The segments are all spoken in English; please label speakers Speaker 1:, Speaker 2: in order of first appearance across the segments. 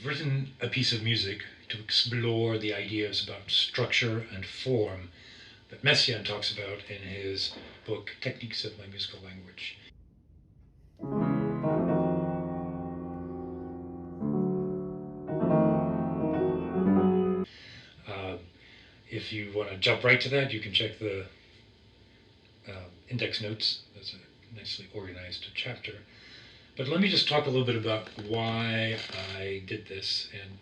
Speaker 1: I've written a piece of music to explore the ideas about structure and form that Messiaen talks about in his book Techniques of My Musical Language. If you want to jump right to that, you can check the index notes. There's a nicely organized chapter. But let me just talk a little bit about why I did this and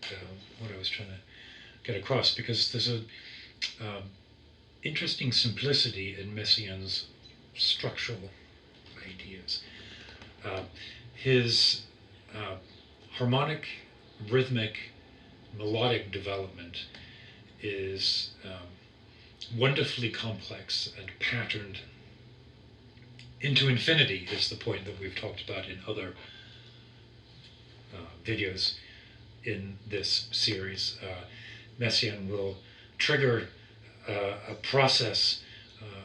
Speaker 1: what I was trying to get across, because there's a interesting simplicity in Messiaen's structural ideas. His harmonic, rhythmic, melodic development is wonderfully complex and patterned into infinity, is the point that we've talked about in other videos in this series. Messiaen will trigger a process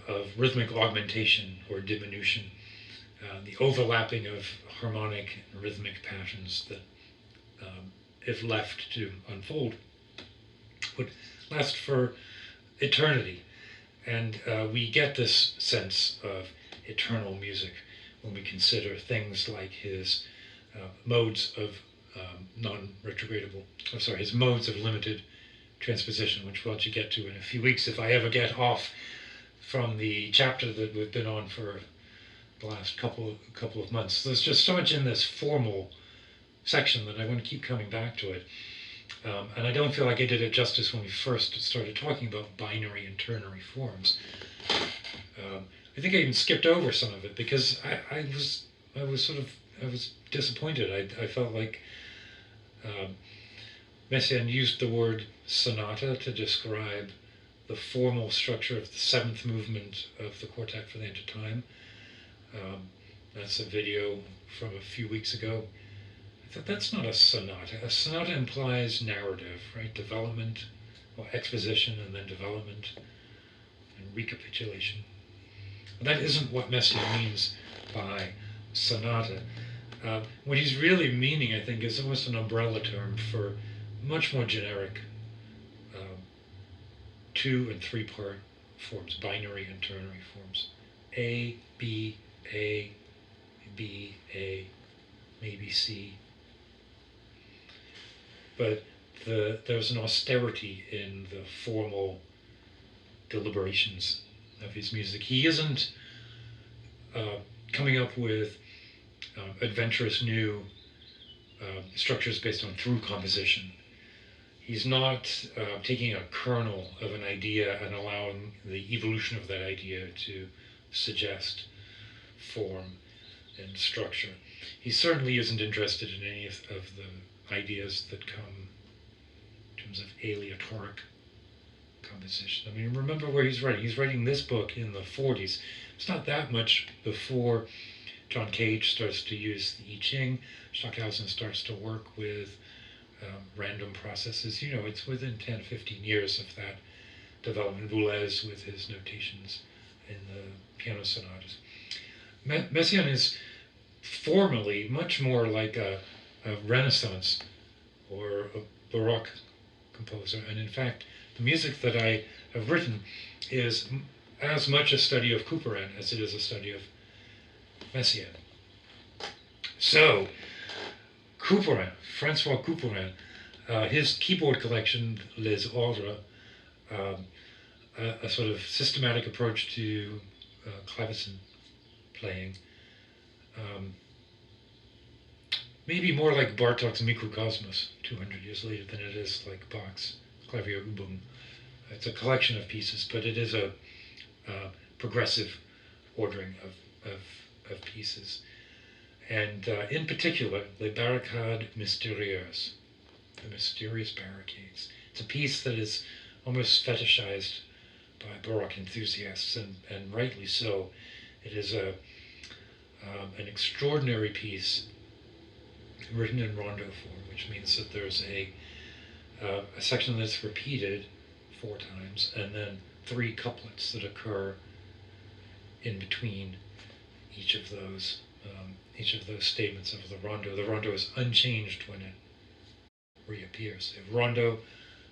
Speaker 1: of rhythmic augmentation or diminution, the overlapping of harmonic and rhythmic patterns that, if left to unfold, would last for eternity. And we get this sense of eternal music when we consider things like his modes of his modes of limited transposition, which we'll get to in a few weeks if I ever get off from the chapter that we've been on for the last couple of months. There's just so much in this formal section that I want to keep coming back to it. And I don't feel like I did it justice when we first started talking about binary and ternary forms. I think I even skipped over some of it because I was disappointed. I felt like Messiaen used the word sonata to describe the formal structure of the seventh movement of the Quartet for the End of Time. That's a video from a few weeks ago. I thought that's not a sonata. A sonata implies narrative, right? Development, or exposition, and then development, and recapitulation. That isn't what Messiaen means by sonata. What he's really meaning, I think, is almost an umbrella term for much more generic 2- and 3-part forms, binary and ternary forms. A, B, A, B, A, maybe C. But there's an austerity in the formal deliberations of his music. He isn't coming up with adventurous new structures based on through composition. He's not taking a kernel of an idea and allowing the evolution of that idea to suggest form and structure. He certainly isn't interested in any of the ideas that come in terms of aleatoric composition. I mean, remember where he's writing. He's writing this book in the 40s. It's not that much before John Cage starts to use the I Ching. Stockhausen starts to work with random processes. You know, it's within 10, 15 years of that development. Boulez with his notations in the piano sonatas. Messiaen is formally much more like a Renaissance or a baroque composer. And in fact, the music that I have written is as much a study of Couperin as it is a study of Messiaen. So, Couperin, Francois Couperin, his keyboard collection, Les Ordres, a sort of systematic approach to clavecin playing, maybe more like Bartók's Mikrokosmos 200 years later than it is like Bach's Klavierübung. It's a collection of pieces, but it is a progressive ordering of pieces. And in particular, the Barricades Mysterieuse, the mysterious barricades. It's a piece that is almost fetishized by Baroque enthusiasts, and rightly so. It is an extraordinary piece written in rondo form, which means that there's a section that's repeated 4 times, and then 3 couplets that occur in between each of those statements of the rondo. The rondo is unchanged when it reappears. So you have rondo,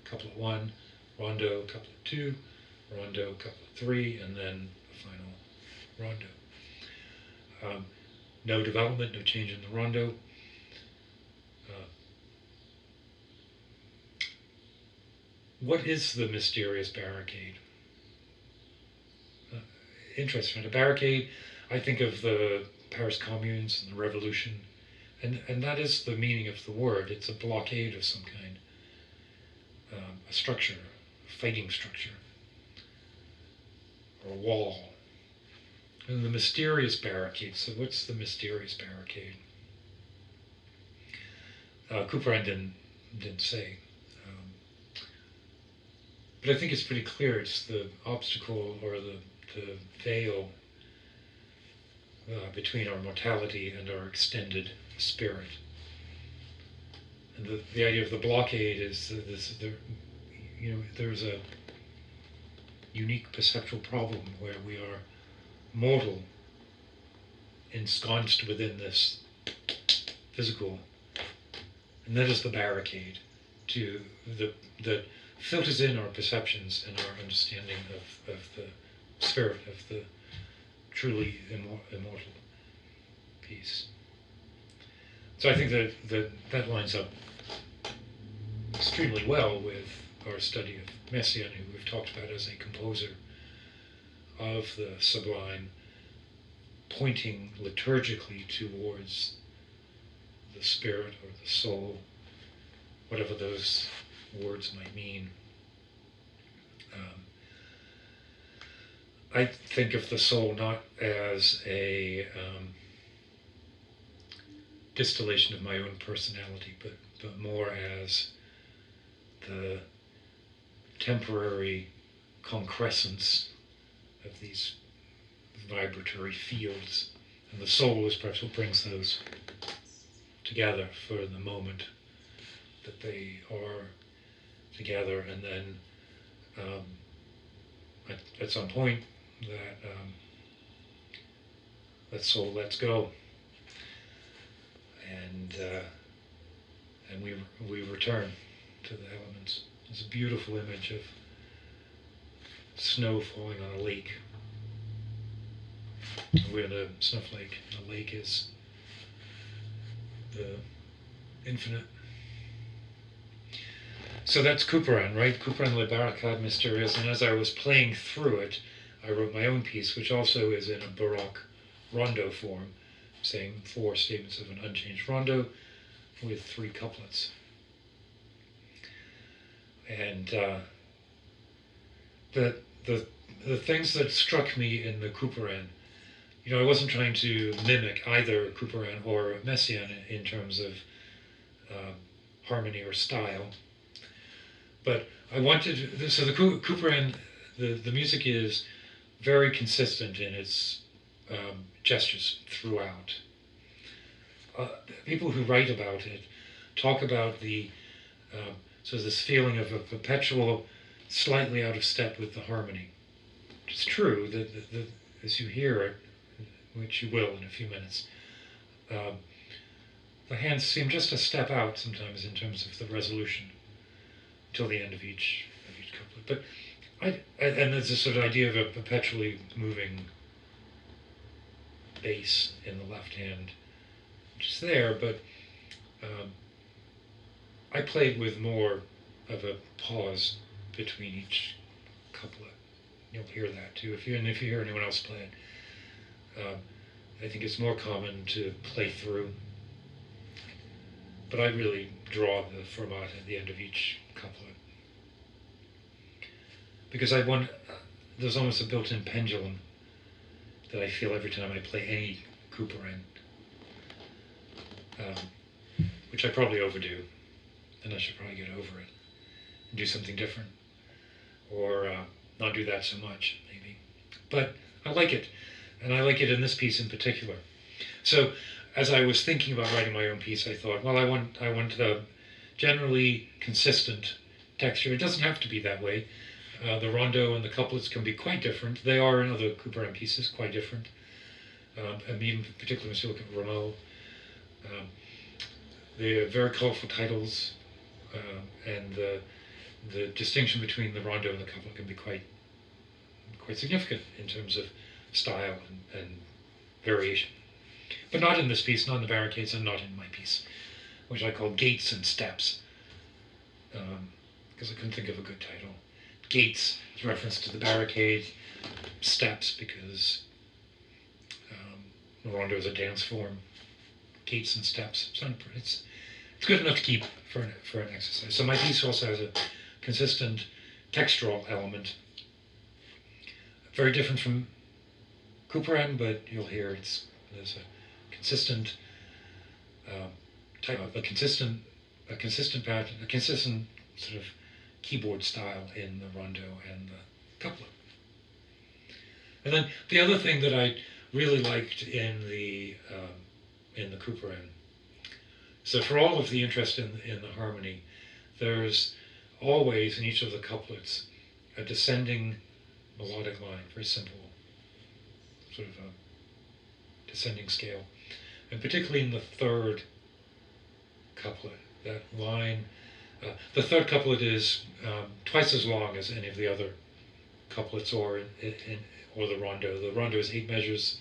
Speaker 1: couplet 1, rondo, couplet 2, rondo, couplet 3, and then the final rondo. No development, no change in the rondo. What is the mysterious barricade? Interesting. A barricade, I think of the Paris communes and the revolution, and that is the meaning of the word. It's a blockade of some kind, a structure, a fighting structure, or a wall. And the mysterious barricade. So what's the mysterious barricade? Couperin didn't say. But I think it's pretty clear. It's the obstacle or the veil between our mortality and our extended spirit. And the idea of the blockade is there's a unique perceptual problem where we are mortal, ensconced within this physical, and that is the barricade to that filters in our perceptions and our understanding of the spirit, of the truly immortal piece. So I think that lines up extremely well with our study of Messiaen, who we've talked about as a composer of the sublime, pointing liturgically towards the spirit or the soul, whatever those words might mean. I think of the soul not as a distillation of my own personality, but more as the temporary concrescence of these vibratory fields. And the soul is perhaps what brings those together for the moment that they are together, and then at some point that soul lets go, and we return to the elements. It's a beautiful image of snow falling on a lake. We're in a snowflake. The lake is the infinite. So that's Couperin, right? Couperin, Les Barricades Mysterieuse. And as I was playing through it, I wrote my own piece, which also is in a baroque rondo form, saying 4 statements of an unchanged rondo with 3 couplets. And the things that struck me in the Couperin, I wasn't trying to mimic either Couperin or Messiaen in terms of harmony or style. But I wanted, so the Couperin, the music is very consistent in its gestures throughout. People who write about it talk about so this feeling of a perpetual, slightly out of step with the harmony. It's true that as you hear it, which you will in a few minutes, the hands seem just a step out sometimes in terms of the resolution till the end of each couplet. But and there's this sort of idea of a perpetually moving bass in the left hand, which is there, but I played with more of a pause between each couplet. You'll hear that too, if you hear anyone else play it. I think it's more common to play through, but I really draw the fermat at the end of each couplet, because there's almost a built-in pendulum that I feel every time I play any Couperin, which I probably overdo, and I should probably get over it and do something different, or not do that so much, maybe. But I like it, and I like it in this piece in particular. So as I was thinking about writing my own piece, I thought, well, I want a generally consistent texture. It doesn't have to be that way. The rondo and the couplets can be quite different. They are in other Couperin pieces quite different. I mean, particularly when you look at Rameau. They have very colorful titles. and the distinction between the rondo and the couplet can be quite significant in terms of style and variation. But not in this piece, not in the Barricades, and not in my piece, which I call Gates and Steps, because I couldn't think of a good title. Gates is reference to the Barricade, Steps because the rondo is a dance form. Gates and Steps. It's good enough to keep for an exercise. So my piece also has a consistent textural element, very different from Couperin, but you'll hear there's a consistent type of a consistent pattern, a consistent sort of keyboard style in the rondo and the couplet. And then the other thing that I really liked in the Couperin, so for all of the interest in the harmony, there's always in each of the couplets a descending melodic line, very simple, sort of a descending scale. And particularly in the third couplet, that line, the third couplet is twice as long as any of the other couplets or the rondo. The rondo is 8 measures.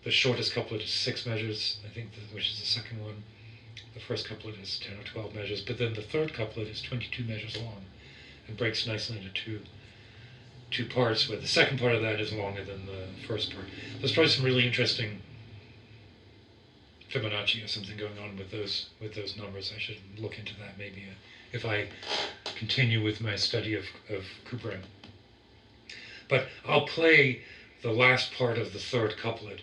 Speaker 1: The shortest couplet is 6 measures, I think, which is the second one. The first couplet is 10 or 12 measures, but then the third couplet is 22 measures long and breaks nicely into two parts, where the second part of that is longer than the first part. There's probably some really interesting Fibonacci or something going on with those numbers. I should look into that maybe if I continue with my study of Couperin. But I'll play the last part of the third couplet,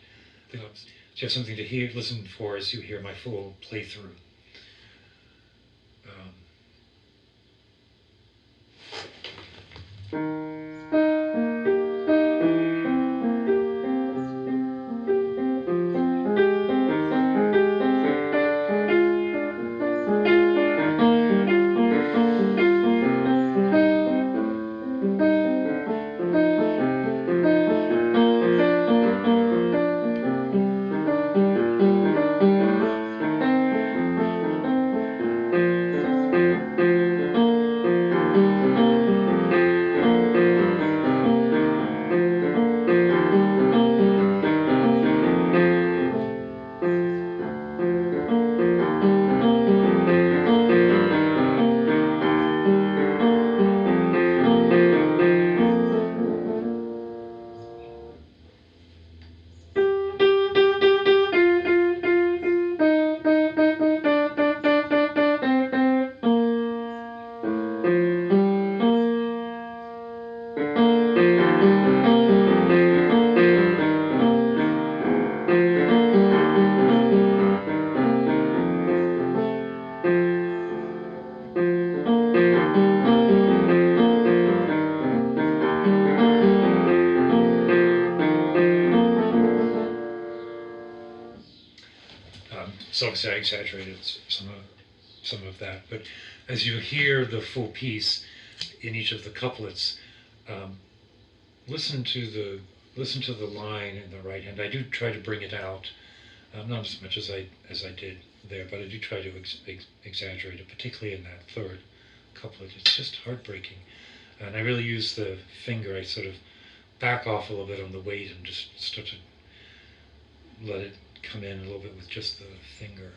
Speaker 1: so you have something to listen for as you hear my full playthrough. So obviously I exaggerated some of that, but as you hear the full piece in each of the couplets, listen to the line in the right hand. I do try to bring it out, not as much as I did there, but I do try to exaggerate it, particularly in that third couplet. It's just heartbreaking, and I really use the finger. I sort of back off a little bit on the weight and just start to let it come in a little bit with just the finger.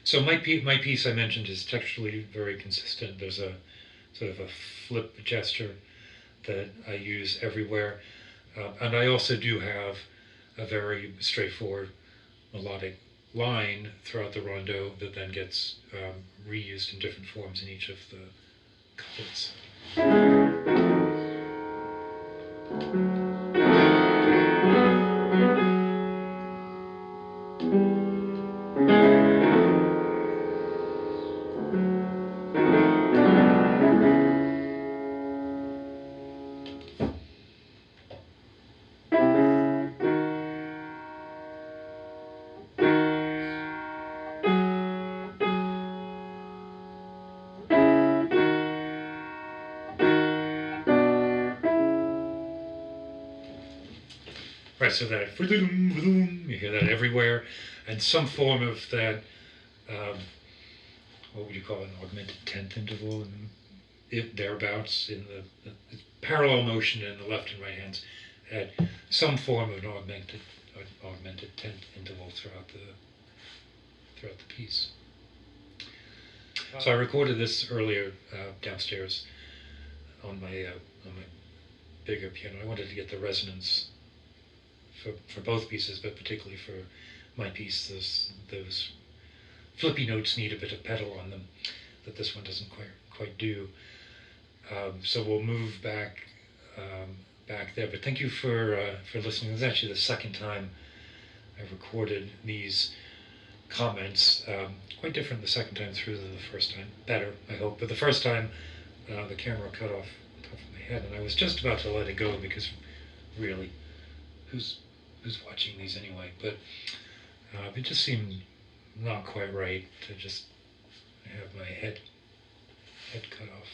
Speaker 1: So my piece I mentioned is texturally very consistent. There's a sort of a flip gesture that I use everywhere. And I also do have a very straightforward melodic line throughout the rondo that then gets reused in different forms in each of the couplets. Right, so that you hear that everywhere, and some form of that. What would you call an augmented tenth interval, and thereabouts in the parallel motion in the left and right hands, at some form of an augmented tenth interval throughout the piece. So I recorded this earlier downstairs on my bigger piano. I wanted to get the resonance for both pieces, but particularly for my piece, those flippy notes need a bit of pedal on them that this one doesn't quite do. So we'll move back there. But thank you for listening. This is actually the second time I've recorded these comments. Quite different the second time through than the first time. Better, I hope. But the first time, the camera cut off the top of my head, and I was just about to let it go because, really, who's watching these anyway? But it just seemed not quite right to just have my head cut off.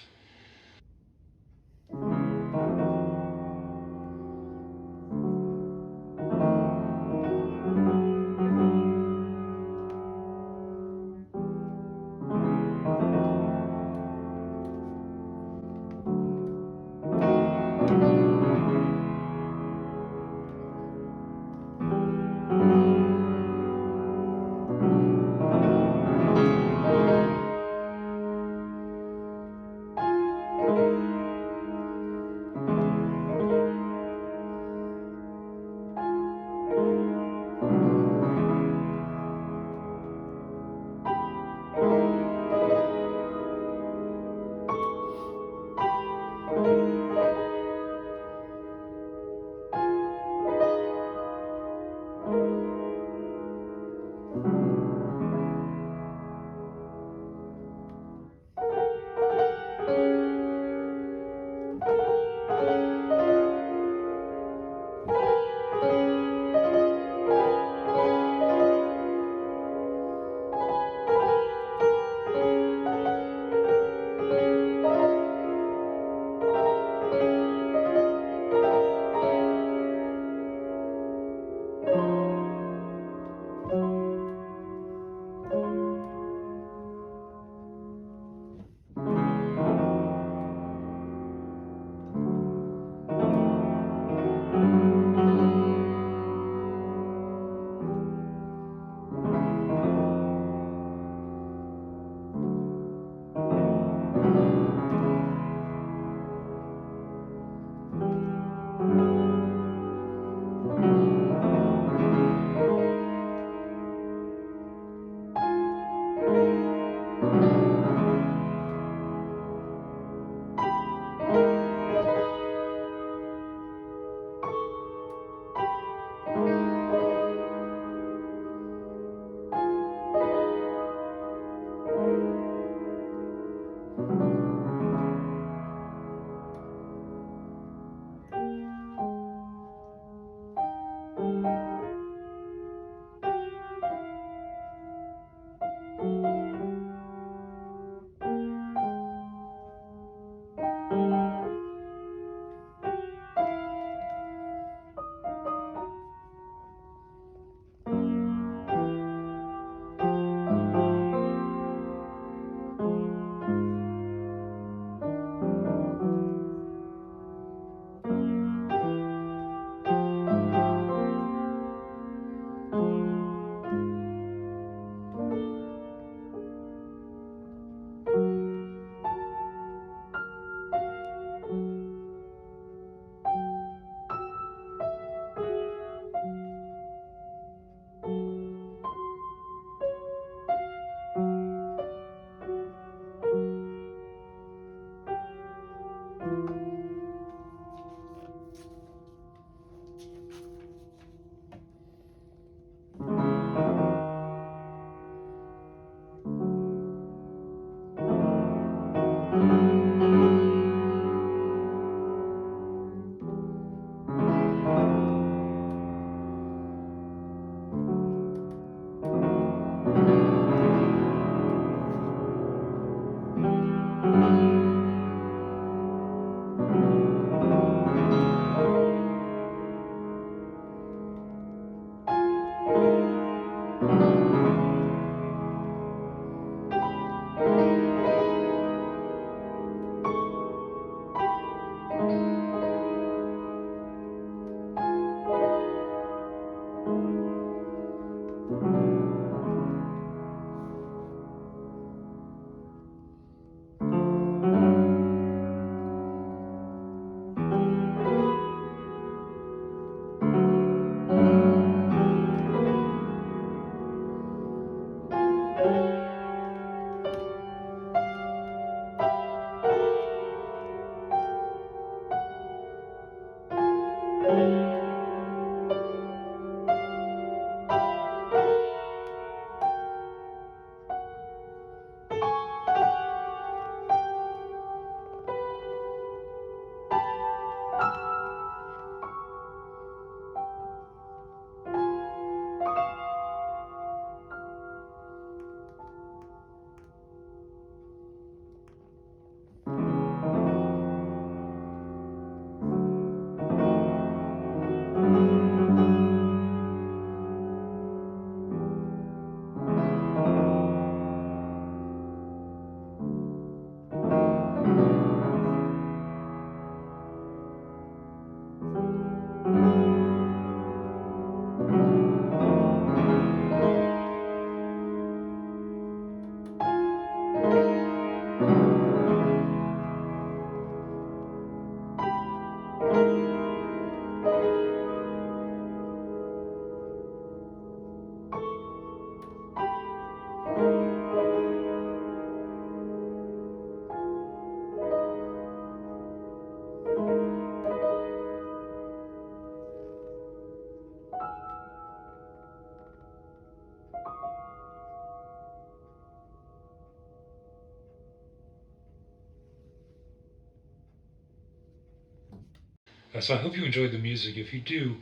Speaker 1: So I hope you enjoyed the music. If you do,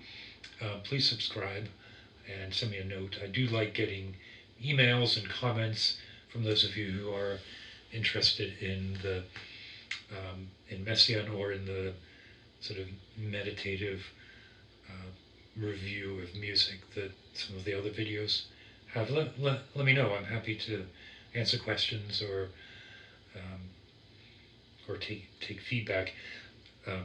Speaker 1: please subscribe and send me a note. I do like getting emails and comments from those of you who are interested in the in Messiaen or in the sort of meditative review of music that some of the other videos have. Let me know. I'm happy to answer questions or take feedback. Um,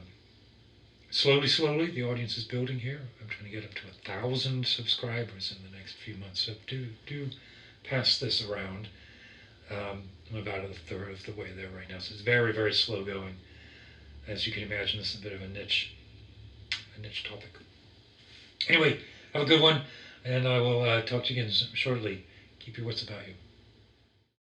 Speaker 1: slowly, the audience is building here. I'm trying to get up to 1,000 subscribers in the next few months. So do pass this around. I'm about a third of the way there right now, so it's very slow going. As you can imagine, this is a bit of a niche topic. Anyway, have a good one, and I will talk to you again shortly. Keep your wits about you.